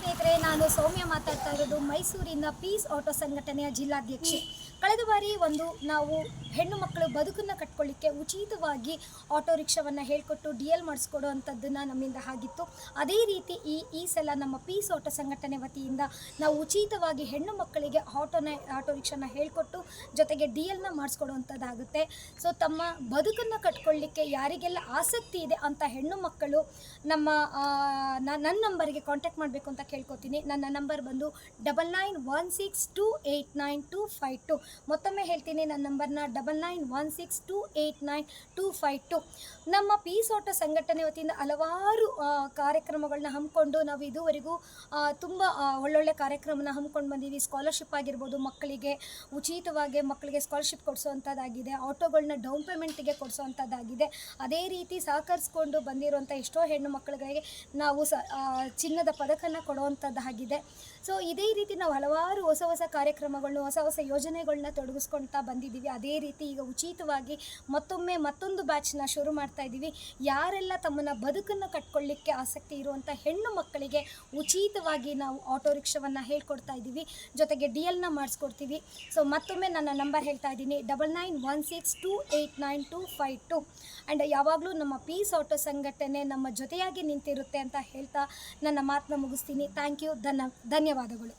ಸ್ನೇಹಿತರೆ, ನಾನು ಸೌಮ್ಯ ಮಾತಾಡ್ತಾ ಇರೋದು ಮೈಸೂರಿನ ಪೀಸ್ ಆಟೋ ಸಂಘಟನೆಯ ಜಿಲ್ಲಾಧ್ಯಕ್ಷೆ. ಕಳೆದ ಬಾರಿ ನಾವು ಹೆಣ್ಣು ಮಕ್ಕಳು ಬದುಕನ್ನು ಕಟ್ಕೊಳ್ಳಿಕ್ಕೆ ಉಚಿತವಾಗಿ ಆಟೋ ರಿಕ್ಷಾವನ್ನು ಹೇಳಿಕೊಟ್ಟು DL ಮಾಡಿಸ್ಕೊಡೋ ಅಂಥದ್ದನ್ನು ನಮ್ಮಿಂದ ಆಗಿತ್ತು. ಅದೇ ರೀತಿ ಈ ಸಲ ನಮ್ಮ ಪೀಸ್ ಆಟೋ ಸಂಘಟನೆ ವತಿಯಿಂದ ನಾವು ಉಚಿತವಾಗಿ ಹೆಣ್ಣು ಮಕ್ಕಳಿಗೆ ಆಟೋ ರಿಕ್ಷಾನ ಹೇಳಿಕೊಟ್ಟು ಜೊತೆಗೆ DLನ ಮಾಡಿಸ್ಕೊಡುವಂಥದ್ದಾಗುತ್ತೆ. ಸೊ ತಮ್ಮ ಬದುಕನ್ನು ಕಟ್ಕೊಳ್ಳಿಕ್ಕೆ ಯಾರಿಗೆಲ್ಲ ಆಸಕ್ತಿ ಇದೆ ಅಂತ ಹೆಣ್ಣು ಮಕ್ಕಳು ನನ್ನ ನಂಬರ್ಗೆ ಕಾಂಟ್ಯಾಕ್ಟ್ ಮಾಡಬೇಕು ಅಂತ ಕೇಳ್ಕೊತೀನಿ. ನನ್ನ ನಂಬರ್ ಬಂದು 9916289252. ಮತ್ತೊಮ್ಮೆ ಹೇಳ್ತೀನಿ, ನನ್ನ ನಂಬರ್ನ 9916289252. ನಮ್ಮ ಪೀಸ್ ಆಟೋ ಸಂಘಟನೆ ವತಿಯಿಂದ ಹಲವಾರು ಕಾರ್ಯಕ್ರಮಗಳನ್ನ ಹಮ್ಮಿಕೊಂಡು ನಾವು ಇದುವರೆಗೂ ತುಂಬ ಒಳ್ಳೊಳ್ಳೆ ಕಾರ್ಯಕ್ರಮನ ಹಮ್ಮಿಕೊಂಡು ಬಂದೀವಿ. ಸ್ಕಾಲರ್ಶಿಪ್ ಆಗಿರ್ಬೋದು, ಮಕ್ಕಳಿಗೆ ಉಚಿತವಾಗಿ ಮಕ್ಕಳಿಗೆ ಸ್ಕಾಲರ್ಶಿಪ್ ಕೊಡಿಸೋವಂಥದ್ದಾಗಿದೆ, ಆಟೋಗಳನ್ನ ಡೌನ್ ಪೇಮೆಂಟಿಗೆ ಕೊಡಿಸೋವಂಥದ್ದಾಗಿದೆ. ಅದೇ ರೀತಿ ಸಹಕರಿಸ್ಕೊಂಡು ಬಂದಿರುವಂಥ ಎಷ್ಟೋ ಹೆಣ್ಣು ಮಕ್ಕಳಿಗೆ ನಾವು ಚಿನ್ನದ ಪದಕನ ಕೊಡುವಂಥದ್ದಾಗಿದೆ. ಸೊ ಇದೇ ರೀತಿ ನಾವು ಹಲವಾರು ಹೊಸ ಕಾರ್ಯಕ್ರಮಗಳನ್ನು ಹೊಸ ಯೋಜನೆಗಳನ್ನ ತೊಡಗಿಸ್ಕೊಳ್ತಾ ಬಂದಿದ್ದೀವಿ. ಅದೇ ರೀತಿ ಈಗ ಉಚಿತವಾಗಿ ಮತ್ತೊಂದು ಬ್ಯಾಚ್ನ ಶುರು ಮಾಡ್ತಾ ಇದ್ದೀವಿ. ಯಾರೆಲ್ಲ ತಮ್ಮನ್ನು ಬದುಕನ್ನು ಕಟ್ಕೊಳ್ಳಿಕ್ಕೆ ಆಸಕ್ತಿ ಇರುವಂಥ ಹೆಣ್ಣು ಮಕ್ಕಳಿಗೆ ಉಚಿತವಾಗಿ ನಾವು ಆಟೋ ರಿಕ್ಷಾವನ್ನು ಹೇಳ್ಕೊಡ್ತಾ ಇದ್ದೀವಿ, ಜೊತೆಗೆ DLನ ಮಾಡಿಸ್ಕೊಡ್ತೀವಿ. ಸೊ ಮತ್ತೊಮ್ಮೆ ನನ್ನ ನಂಬರ್ ಹೇಳ್ತಾ ಇದ್ದೀನಿ, 9916289252. ಆ್ಯಂಡ್ ಯಾವಾಗಲೂ ನಮ್ಮ ಪೀಸ್ ಆಟೋ ಸಂಘಟನೆ ನಮ್ಮ ಜೊತೆಯಾಗಿ ನಿಂತಿರುತ್ತೆ ಅಂತ ಹೇಳ್ತಾ ನನ್ನ ಮಾತನ್ನ ಮುಗಿಸ್ತೀನಿ. ಥ್ಯಾಂಕ್ ಯು, ಧನ್ಯವಾದಗಳು.